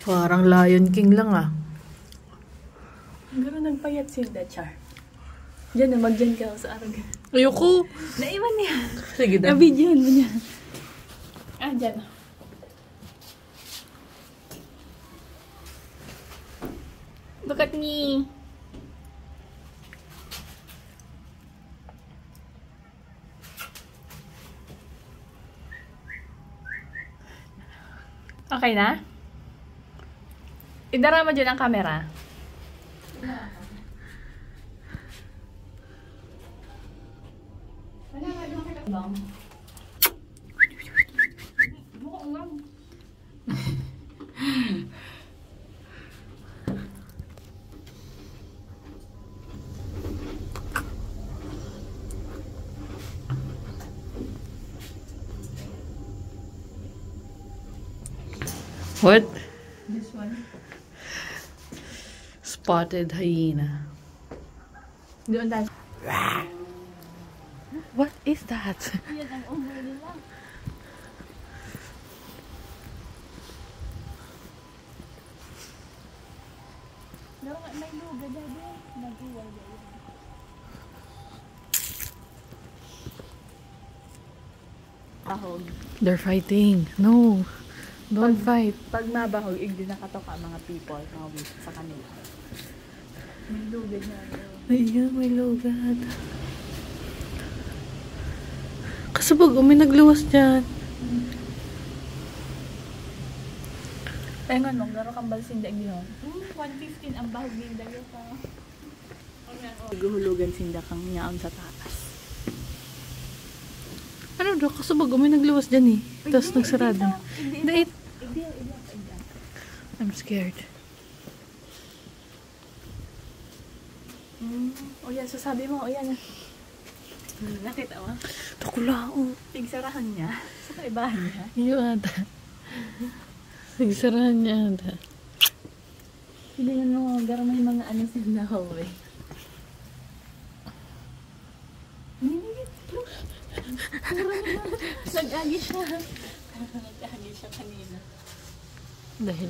Parang Lion King lang ah. Gano'n nagpayat Sinda, Char. Diyan na, mag-dyan ka sa arag. Ayoko. Naiwan niya. Sige daw. Nabidyan mo niya. Ah, dyan. Look at me. Okay na? Idara mo dyan ang camera. What? This one. Spotted hyena. Doon tayo. What is that? Yan ang umay nila. No, may luga dada. Nag-uwal dada. Ahog. They're fighting. No. Don't fight. Pag mabahog, hindi nakatok ang mga people sa kanila. May luga na. Ayun, may lugat. Kasabag, may nagluwas dyan. Kaya nga nung garo kang balsin da gihon. 115 ang bahog din dayo pa. Guhulugan sinda kang nyaon sa taas. Ano daw? Kasabag, may nagluwas dyan eh. Tapos nagsarado. Dait. I'm scared. O yan, sasabi mo, o yan. Nakita mo? Takulao. Pigsarahan niya. Sa kaibahan niya. Iyo ata. Nagsarahan niya ata. Hindi yan mo, garo may mga ano sa hallway. Nag-agi siya. Nag-agi siya kanina. Dahil